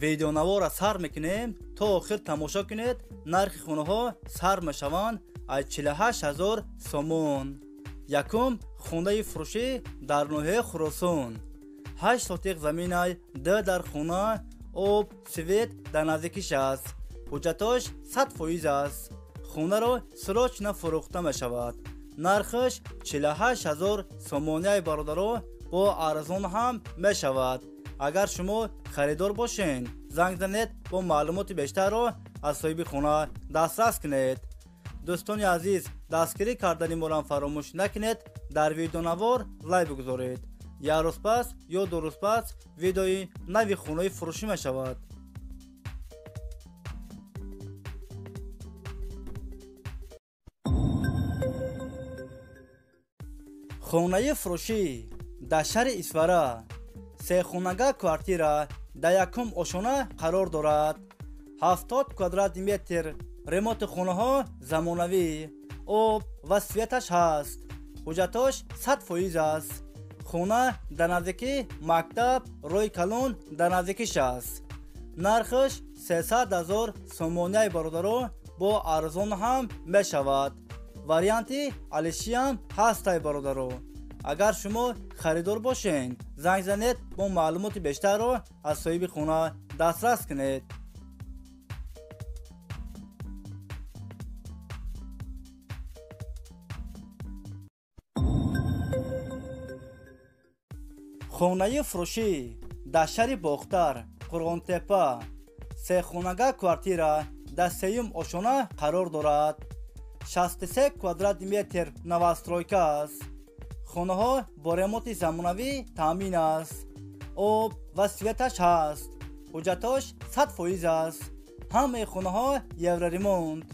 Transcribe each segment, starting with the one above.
ویدیونوار سر میکنیم تا آخر تماشا کنید. نرخ خونه ها سر میشوند از 48,000 سومون. یکم خونه فروشی در نوحه خراسان. 8 سوتیق زمین ده در خونه آب سوید در نزدیکیش است. حجتاش 100% است. خونه را سراچ فروخته می شود. نرخش 48,000 سومونی برادرو با ارزان هم می شود. اگر شما خریدار باشین زنگ زنید با معلومات بیشتر را از صاحب خونه دسترس کنید. دوستان عزیز، دستگیری کردن ما فراموش نکنید. در ویدیو نوار لایک بگذارید. یک روز پس یا 2 روز پس ویدیوی نوی خونه فروشی می شود. خونه فروشی در شهر اسفاره. 3 خانگاه کوارتیر در یکم آشانه قرار دارد. 70 کوادرات متر. ремонт خونه ها زمانوی. آب و سویتش هست. حجتاش 100% است. خونه در نزدیکی مکتب روی کلون در نزدیکیش است. نرخش 300,000 سومونی برادرو با ارزان هم می شود. وریانتی علیشی هم هست برادرو. اگر شما خریدار باشین زنگ زنید با معلومات بیشتر رو از صاحب خونه دسترس کنید. خونه فروشی در شهر باختر قرغان تپه. 3 خانگاه کوارتیر در 3 آشانه قرار دارد. 63 کوادرات متر نوسترویکا است. خانه ها با ремонт زمانوی تامین است. آب و سویتش هست. حجتاش 100% است. همه خانه ها یور ремонт.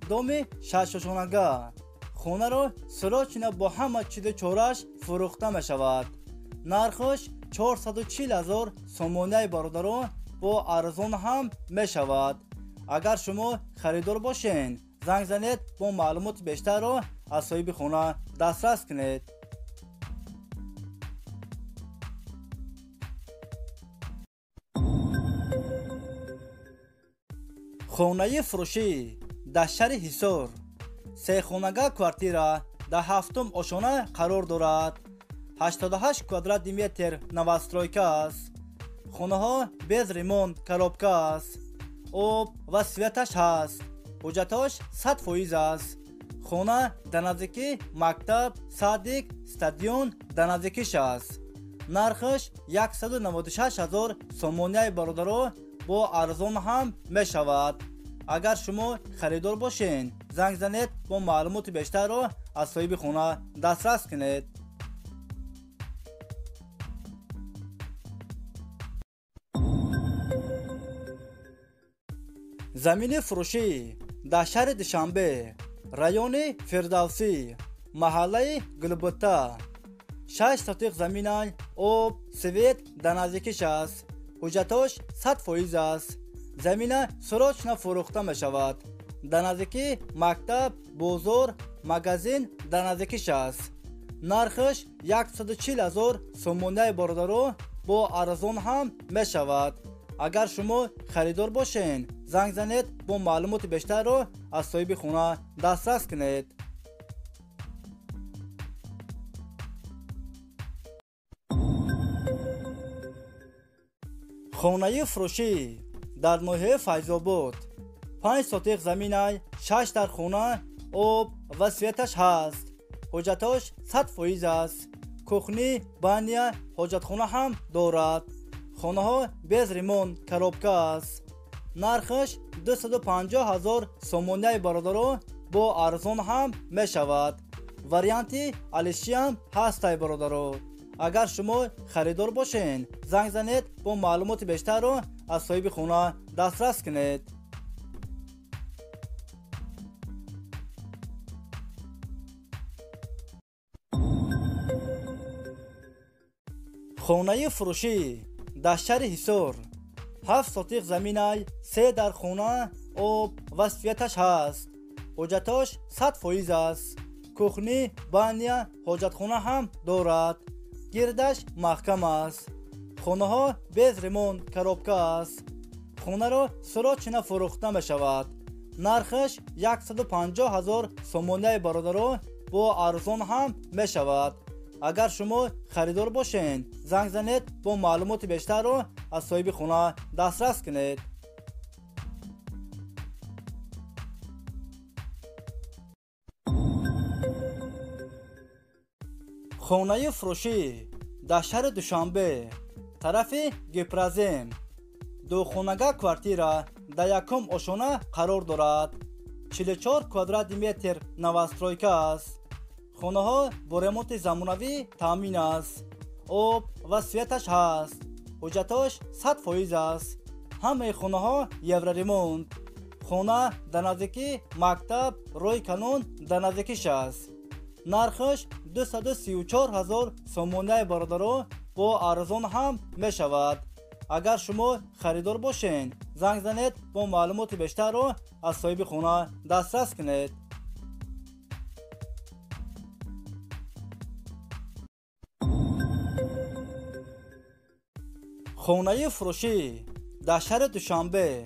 دومی 6 آشانگاه. خانه را سراچ با همه چیز چورش فروخته می شود. نرخش 440,000 سومونی برادرو با ارزان هم می شود. اگر شما خریدار باشین زنگ زنید با معلومات بیشتر رو از صاحب خونه دسترس کنید. خونه فروشی در شهر حصار. 3 خانگاه کوارتیر در 7 آشانه قرار دارد. 88 کوادرات متر نوسترویکا است. خانه ها без ремонт коробка است. آب و سویتش هست. حجتاش 100% است. خانه در نزدیکی مکتب صادق استادیون در نزدیکیش است. نرخش 196,000 سومونی برادرو با ارزان هم می شود. اگر شما خریدار باشین زنگ زنید با معلومات بیشتر رو از صاحب خونه دسترس کنید. زمین فروشی در شهر دوشنبه رایون فردوسی محله گلبوتا. 6 سوتیق زمین آب سوید در نزدیکیش است. حجتاش 100% است. زمین سراچ فروخته می شود. در نزدیکی مکتب بازار مغازین در نزدیکیش است. نرخش 140,000 سومونی برادرو با ارزان هم می شود. اگر شما خریدار باشین زنگ زنید با معلومات بیشتر رو از صاحب خونه دسترس کنید. خانه فروشی در نوحه فیض‌آباد. 5 سوتیق زمین 6 در خانه آب و سویتش هست. حجتاش 100% است. کخنی بانیا حاجتخانه هم دارد. خانه ها без ремонт коробка است. نرخش 250,000 سومونی برادرو با ارزان هم می شود. وریانتی علیشی هم هست برادرو. اگر شما خریدار باشین زنگ زنید با معلومات بیشتر رو از صاحب خونه دسترس کنید. خانه فروشی در شهر حصار. 7 سوتیق زمین 3 در خانه آب و سویتش هست. حجتاش 100% است. کخنی بانیا حاجتخانه هم دارد. گردش محکم است. خانه ها без ремонт коробка است. خونه را سراچینه فروخته می شود. نرخش 150,000 سومونه برادر با ارزان هم می شود. اگر شما خریدار باشین زنگ زنید با معلومات بیشتر رو از صاحب خونه دسترس کنید. خانه فروشی در شهر دوشنبه طرف گپرزیم. دو خانگاه کوارتیره در یکم اشانه قرار دارد. 44 کوادرات متر نوسترویکه است. خانه ها با ремонт زمانوی تامین است. آب و سویتش هست. حجتش 100% است. همه خانه ها یورو ремонт. خانه در نزدیکی مکتب روی کانون در نزدیکیش است. نرخش 234,000 سومونه برادر با ارزان هم می شود. اگر شما خریدار باشین زنگ زنید با معلومات بیشتر رو از صاحب خانه دسترس کنید. خانه فروشی در شهر دوشنبه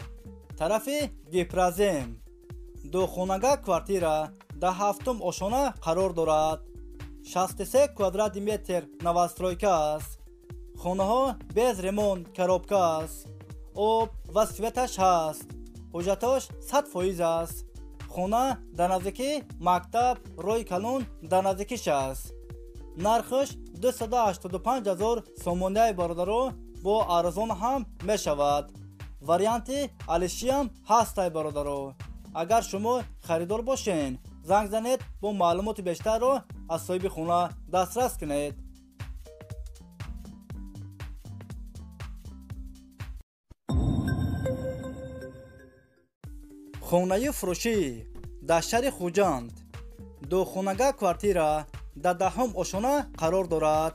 طرف گپرزیم. دو خانگاه کوارتیره در هفتم اشانه قرار دارد. 63 کوادرات متر نوسترویکه است. خانه ها без ремонт коробка است. آب و سویتش هست. حجتش 100% است. خانه در نزدیکی مکتب روی کانون در نزدیکیش است. نرخش 285,000 سومونه برادر با ارزان هم می شود. وریانت الشی هم هست برادر. اگر شما خریدار باشین زنگ زنید با معلومات بیشتر رو از صاحب خانه دسترس کنید. خانه فروشی در شهر خوجند. دو خانگاه کوارتیره در دهم اشانه قرار دارد.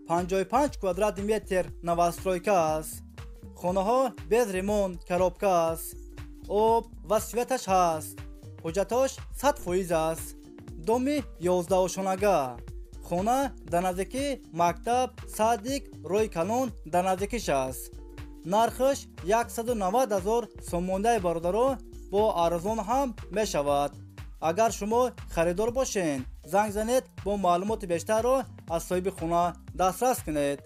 55 کوادرات متر نوسترویکه است. خانه ها без ремонт коробка است. آب و سویتش هست. حجتش 100% است. دومی 11 اشانگاه. خانه در نزدیکی مکتب صادق روی کانون در نزدیکیش است. نرخش 190,000 سومونه برادر با ارزان هم می شود. اگر شما خریدار باشین زنگ زنید با معلومات بیشتر رو از صاحب خانه دسترس کنید.